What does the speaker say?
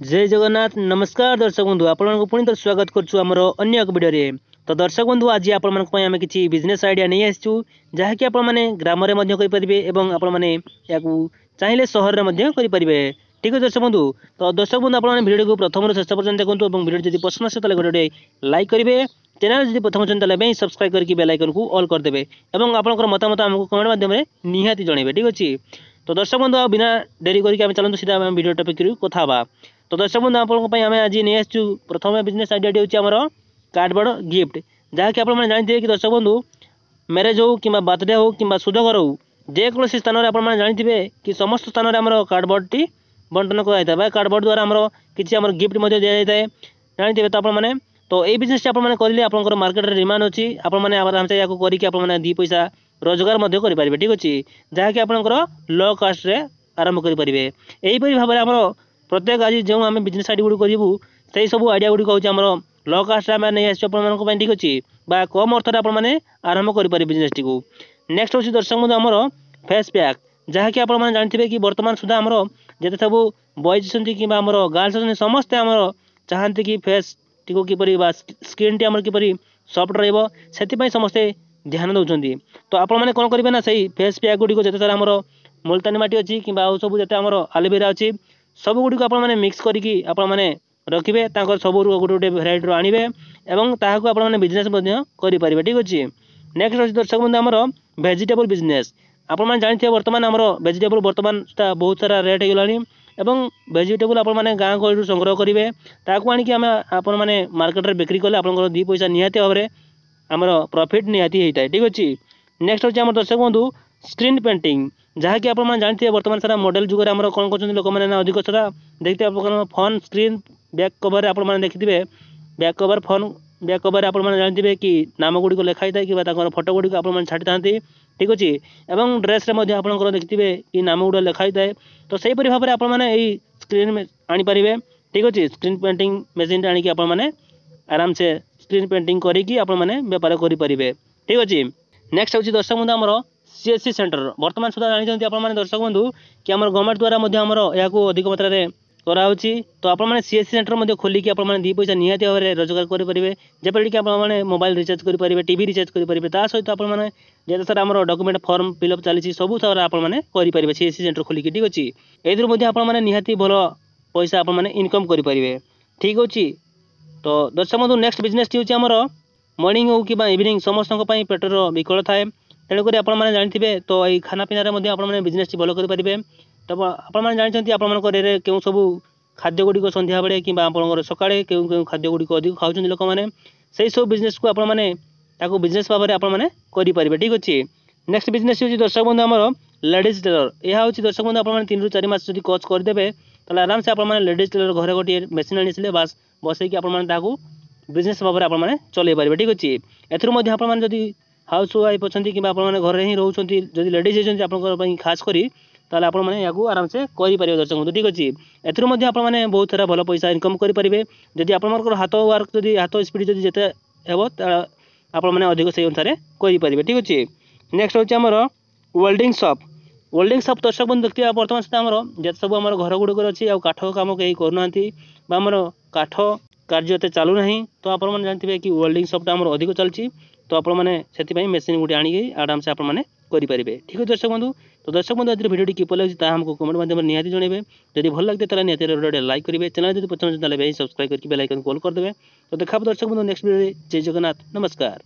जय जगन्नाथ नमस्कार दर्शक बंधु आपको पुणी थर स्वागत करुँ आमर अन्य एक वीडियो रे। तो दर्शक बंधु आज आपण किसी बिजनेस आइडिया नहीं आसचु जहाँकि आपने ग्राम में चाहिए सहर में करेंगे। ठीक है दर्शक बंधु। तो दर्शक बंधु आपने वीडियो को प्रथम शेष पर्यटन देखते और वीडियो जब पसंद आसे गोटे लाइक करेंगे। चैनल जब प्रथम चैनल सब्सक्राइब करके बेल आइकन को ऑल करदे और आपंकर मतामत आमको कमेंट माध्यम निहाती जनइबे। ठीक अच्छे। तो दर्शक बंधु बिना डेरी करके चलते सीधा वीडियो टॉपिक कथा। तो दर्शक बंधु आप आज नहीं आसचु प्रथम बिजनेस आइडिया हूँ कार्डबोर्ड गिफ्ट जहाँकि आपने जानते कि दर्शक बंधु मैरेज हो कि बर्थडे हो कि शुद्धघर हो जेकोसी स्थान में आपने जानते कि समस्त स्थान में कार्डबोर्ड टी बंटन कराई कार्डबोर्ड द्वारा आम किसी गिफ्ट दि जाए जानते तो आपने। तो ये बिजनेस आपने करेंगे आप मार्केट में डिमांड अच्छी आपने आराम से करके दी पैसा रोजगार करेंगे। ठीक अच्छे जहाँकि आपंकर लो कास्ट रे आरंभ करेंगे। यहीपरि भाव में प्रत्येक आज जो आम बिजनेस आइडिया गुड़ी करूँ से सब आइडिया गुड़ी हूँ आम लो कास्ट आम नहीं आसमें। ठीक अच्छे कम अर्थ आपने आरंभ करेंगे बिजनेस टी को। नेक्स्ट हूँ दर्शक बंधु आमर फेस पैक जहाँकि आपने जानते कि बर्तमान सुधा आमर जिते सब बॉयज अच्छा कि गर्ल्स अच्छा समस्ते आम चाहते कि फेस टी किपरि स्किन टी आम किपरि सफ्ट रही समस्ते ध्यान दौरान। तो आपने कौन करेंगे ना सही फेस पैक गुड़ी जिते सारा आम मुल्तानी माटी अच्छी कि सब जिते आम एलोवेरा अच्छी सब गुड़ी आपने मिक्स करके आपने रखिए सब गोटे गोटे भेराइटी आणवे और आपने बिजनेस करेंगे। ठीक अच्छे। नेक्स्ट अच्छे दर्शक बंधु आमर वेजिटेबल बिजनेस आपने जानते बर्तमान आमर वेजिटेबल बर्तमान बहुत सारा रेट हो वेजिटेबल आपने गाँ गहली संग्रह करेंगे ताकि आपने मार्केट में बिक्री कले आप दी पैसा निहाती भाव में आमर प्रॉफिट निहाती होता है। ठीक अच्छे। नेक्स्ट हूँ आम दर्शक बंधु स्क्रीन पेंटिंग जहाँकि आपने जानते बर्तमान सारा मॉडल जुगे आम कौन कर लोक मैंने अधिक सारा देखते फोन स्क्रीन बैक कवर आपने देखिए back cover phone back cover आपने जानते कि नाम गुड़ी लिखाई था कि फोटो गुड़ी आपने छाड़ी था। ठीक अच्छे। और ड्रेस आप देखिए कि नाम गुड़ा लिखाई था। तो सहीपरि भाव में आपने स्क्रीन में आनीपारे। ठीक अच्छे। स्क्रीन पेंटिंग मेसीन आनिकी आपने आराम से स्क्रीन पेंटिंग करके आपने बेपार करेंगे। ठीक अच्छे। नेक्स्ट हूँ दर्शक बंधु आमर सीएससी सेंटर बर्तमान सुधा जानते आपने दर्शक बंधु कि आम गवर्नमेंट द्वारा यहाँ अधिक मात्रा कराऊँगी। तो आपने सीएससी सेंटर खोलिकी आपने दी पैसा निहाती भाव में रोजगार करेंगे जपरिक आपने मोबाइल रिचार्ज करेंगे टीवी रिचार्ज करेंगे ता सहित आपने जिते सारा आम डॉक्यूमेंट फॉर्म फिलअप चली सब सारा आपने करेंगे सीएससी सेंटर खोलिकी। ठीक अच्छे। ये आपने निहाती भल पैसा आपने इनकम करेंगे। ठीक अच्छे। तो दर्शक बंधु नेक्स्ट बिजनेस टी हूँ आमर मर्निंग हो कि इवनिंग समस्त पेटर विकल थाए तेणुक आपने जानते तो ये खाना पीना आपने बिजनेस भल करेंगे। तो आपने जानते आपंकर क्यों सब खाद्य गुड़िक संध्या बेले कि सकाଳେ क्यों क्यों खाद्य गुड़िक अधिक खाऊँ लोक मैंने से सब बिजनेस को आपने बिजनेस भाव में आपने करेंगे। ठीक अच्छे। नेक्स्ट बिजनेस हूँ दर्शक बंधु आमर लेडीज टेलर यह हूँ दर्शक बंधु आपने 3 ରୁ 4 मास जब कोच करदे तो आराम से आपने लेडीज टेलर घर गोटे मेसीन आनी बास बसैक आपको बिजनेस भाव में आपने चलई पारे। ठीक अच्छे। एपने जब हाउस वाइफ अच्छा कि घर ही रोच जब लेडीज होती आप खास करी ताल आपने आराम से करेंगे दर्शक बंधु। ठीक अच्छे। आपने बहुत सारा भल पैसा इनकम करेंगे जदि आपंकर हाथ वर्क जब हाथ स्पीड जब जिते हे आपने अधिक से अनुसार करेंगे। ठीक अच्छे। नेक्स्ट हूँ आमर वेल्डिंग शॉप दर्शक बंधु देखते बर्तमान सुधा आमर जब सब आम घर गुड़क अच्छी काठ कम कहीं करना काठ कार्य एत चलूना। तो आपने जानते कि वेल्डिंग शॉपटा आम अधिक चलती तो आपने मेसीन गोटे आनिकी आराम से आपने करेंगे। ठीक है दर्शक बंधु। तो दर्शक बंधु आज वीडियो किपर लगे हमको कमेंट माध्यम निहाती जनइबे जब भल लगते तो निहाती लाइक करेंगे चैनल जब पसंद सब्सक्राइब करके बेल आइकन कॉल करदे। तो देखा दर्शक बंधु नेक्स्ट वीडियो। जय जगन्नाथ नमस्कार।